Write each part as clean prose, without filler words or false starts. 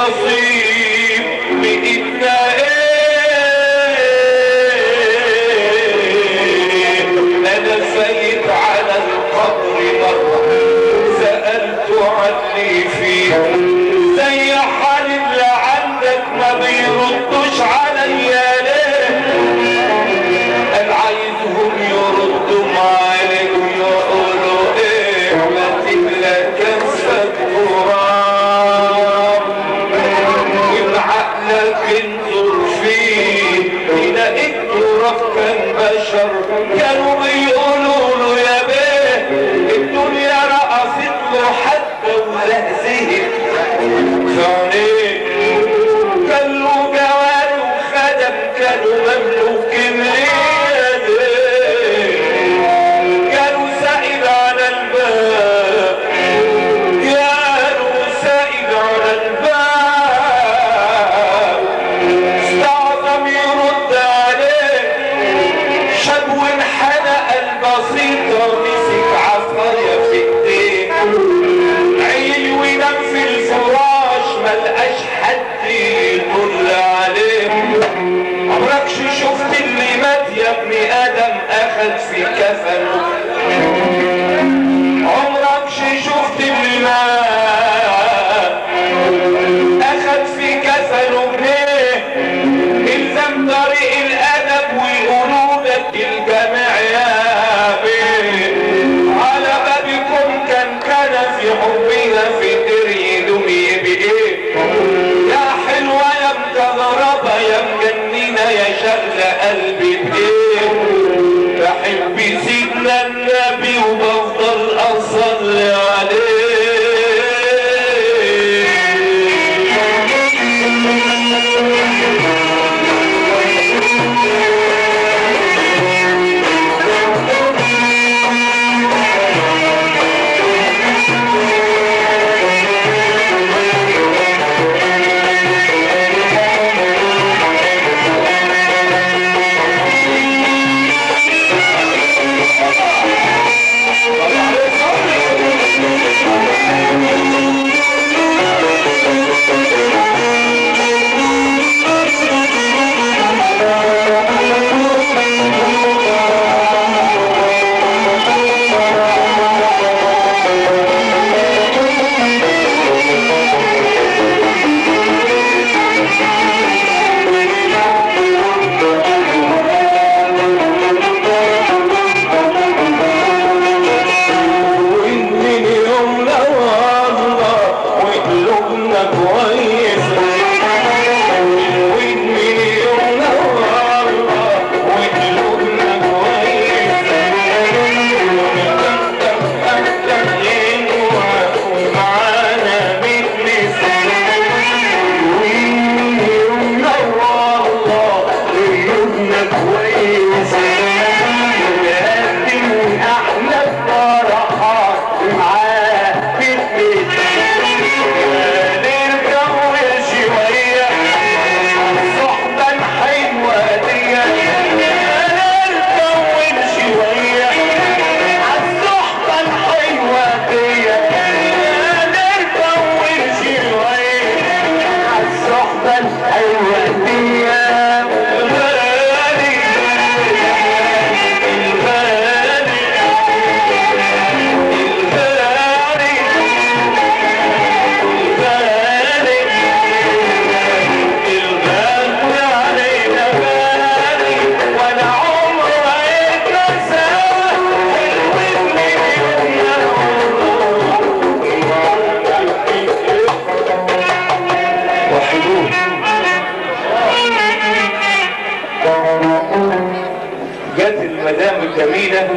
نصيب بإيدنا أنا سيد على القبر مرة سألت عني فيه زي حال اللي عندك ما بيردوش عليا ليه قال عايزهم يردوا عليك ويقولوا ايه ما تملى كفك تراب وبعقلك انظر فيه تلاقيك تراب كان بشر كانوا بيقولوا له يا بيه الدنيا رقصت له حتى ولهزهت فعليه كان له جواري وخدم كانوا مملوكين ليه كانوا سائد على الباب كانوا سائد على الباب استعظم يرد عليه شاب وانحنق البسيطة مسك عصاية في ايديه عيل وينام في الفراش ملقاش حد يدل عليه عمركش شفت اللي مات يا ابن ادم اخد في كفنه عمركش شفت اللي مات اخد في كفنه بنيه الزم طريق الادب ويقولوا لك الجميع يا بيه على بابكم كان في حبنا في دري دمي بايه يا حلوة يا مكغربة يا مجننة يا شغلة قلبي بايه بحب سيدنا النبي وبفضل اصلي عليه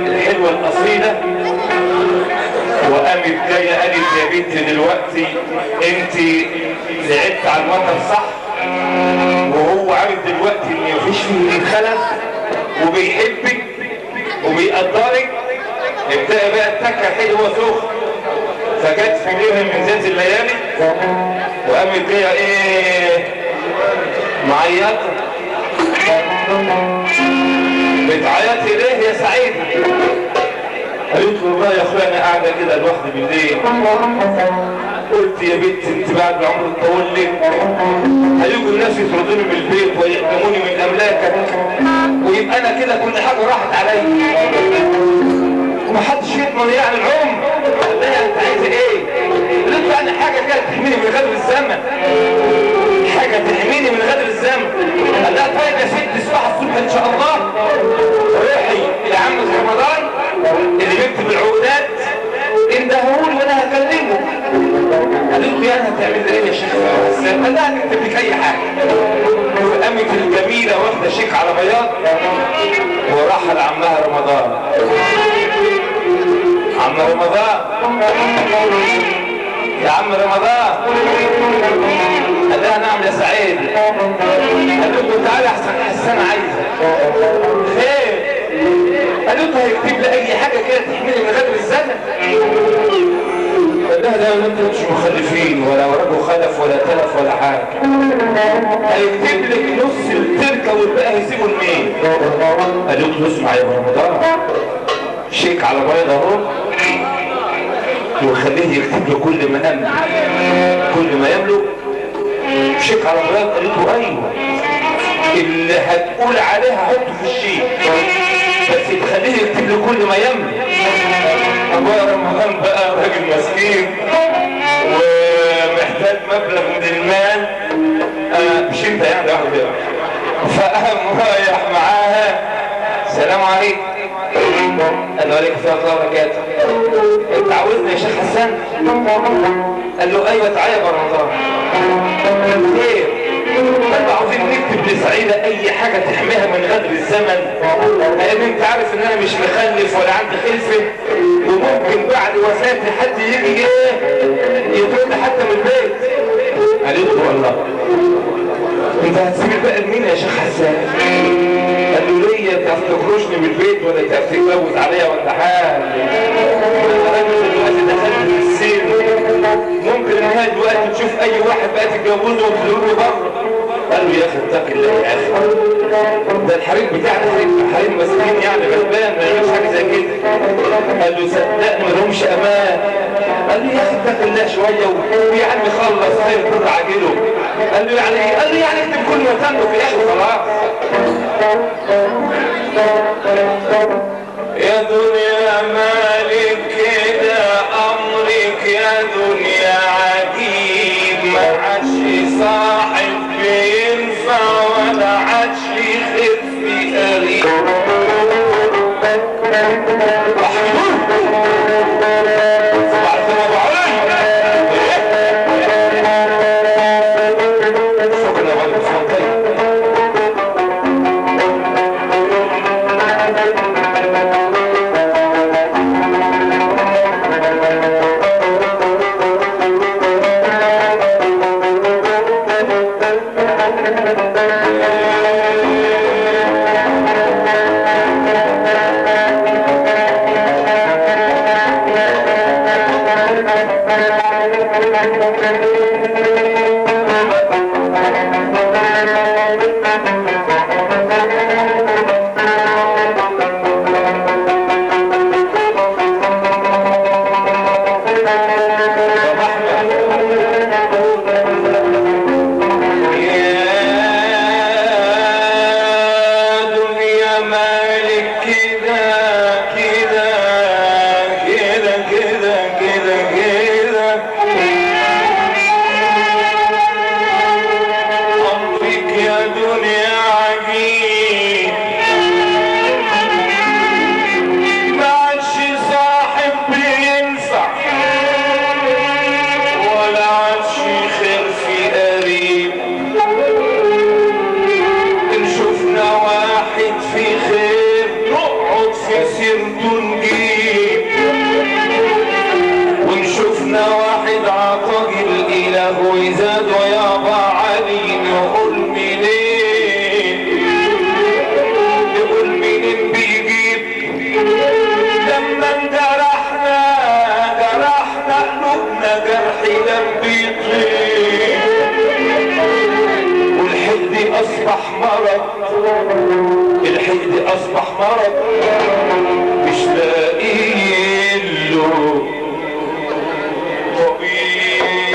الحلوة الأصيلة وقامت جاية قالت يا بنتي دلوقتي انت زعلت على الوتر صح وهو عارف دلوقتي ان مفيش فيه خلل وبيحبك وبيقدرك ابدأ بقى التكة حلوة سخن فجت في ليلة من ذات الليالي وقامت جاية ايه معيطة بتعيطي ليه يا سعيد؟ قالت له والله يا اخويا انا قاعده كده لوحدي بالليل قلت يا بنت انت بعد العمر الطويل لك هيجوا الناس يطردوني من البيت ويحرموني من املاكك، ويبقى انا كده كل حاجه راحت عليا ومحدش يضمن يعني العمر. قال لها انت عايزه ايه؟ قلت له انا حاجه كده تحميني من غدر الزمن، حاجه تحميني من غدر الزمن. قال لها طيب يا ست اصبحي الصبح ان شاء الله روحي لعم رمضان اللي بيكتب العقودات اندهولي وانا هكلمه. قالت له يعني هتعمل ايه يا شيخ حسان؟ قال لها هنكتب لك اي حاجه. وقامت الجميله واخده شيك على بياض وراح لعمها رمضان. عم رمضان يا عم رمضان. قال لها نعم يا سعيد. قال له تعالى احسن حسان عايزه خير. قالت له هيكتب لي اي حاجه كده تحميني من غدر الزمن. قال لها لا انتوا مش مخلفين ولا وراكوا خلف ولا تلف ولا حاجه، هيكتب لك نص التركه والباقي هيسيبوا لمين؟ قالت له اسمع يا رمضان شيك على بيض اهو وخليه يكتب له كل ما املك كل ما يملك شيك على بيض. قالت له ايوه اللي هتقول عليه هحطه في الشيك بس تخليه يكتب له كل ما يملك. ابويا رمضان بقى راجل مسكين ومحتاج مبلغ من المال مش انت يعني واحد بقى، فقام رايح معاها السلام عليكم. قال له عليكم السلام ورحمه الله وبركاته. انت عاوزني يا شيخ حسان؟ قال له ايوه تعالى يا رمضان. خير؟ قال له عاوزين نكتب لسعيده اي حاجه تحميها من غدر الزمن، لان انت عارف ان انا مش مخلف ولا عندي خلفه وممكن بعد وفاتي حد يجي ايه يطردني حتى من البيت. قالت له والله انت هتسيب الباقي لمين يا شيخ حسان؟ قال له ليه انت هتخرجني من البيت ولا انت هتتجوز عليا ولا حاجه؟ انا راجل دلوقتي دخلت في السن ممكن ان هي دلوقتي تشوف اي واحد بقى تتجوزه وتدورني بره. قال له يا اخي اتق الله يا اخي ده الحريم بتاعنا حريم مسكين يعني غلبان ما يعملش حاجه زي كده. قال له صدقني ما لهمش امان. قال له يا اخي اتق الله شويه ويا عم خلص خير كل عاجله. قال له يعني ايه؟ قال له يعني اكتب كل ما تملك يا اخي خلاص. يا دنيا مالك كده امرك يا دنيا عجيب، ما عادش صاحب بينفع ولا عادش خف قريب. اصبح مرض مش لاقي له طبيب.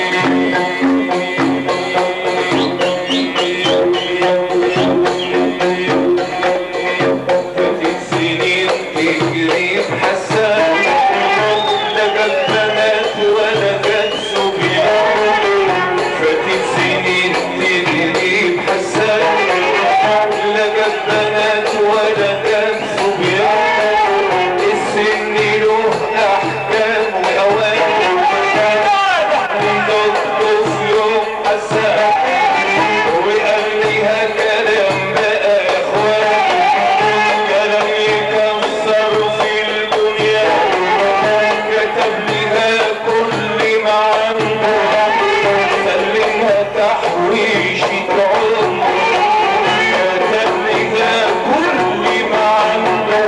تحويشة عمر كتبنيها كل ما عنده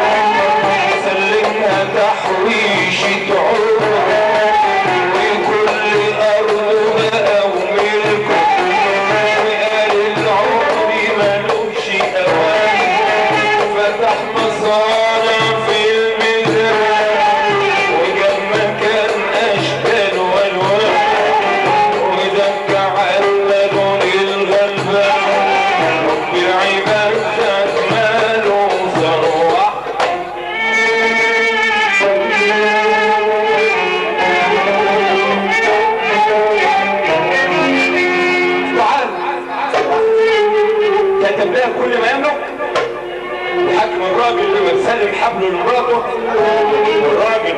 سلمها تحويشة عمر وكل أرض بقى وملكه وقال العمر ملوش أوان فتح مصانع في الميدان وجاب مكان أشكال وألوان ودفع عمله للغلبان رب العباد خد ماله ثروة كتب لها كل ما يملك وحكم الراجل لما يسلم حبله لمراته والراجل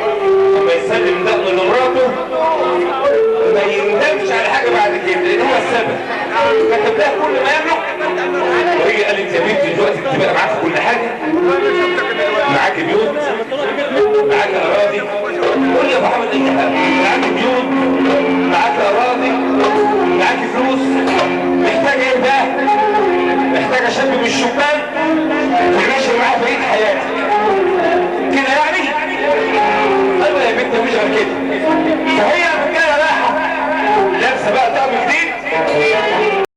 لما يسلم دقنه لمراته ما يندمش على حاجه بعد كده لان هو السبب. كتب لها كل ما يملك وهي قالت يا بنتي دلوقتي بتبقى معاك كل حاجه، معاك بيوت، معاك اراضي، قول لي يا ابو حمد اي حاجه، معاك بيوت، معاك اراضي، معاك فلوس، محتاج ايه بقى؟ محتاج شاب من الشبان تعيش معاه بقيه حياتك كده يعني؟ ايوه يا بنت مش غير كده. فهي الرجاله رايحه لابسه بقى طقم جديد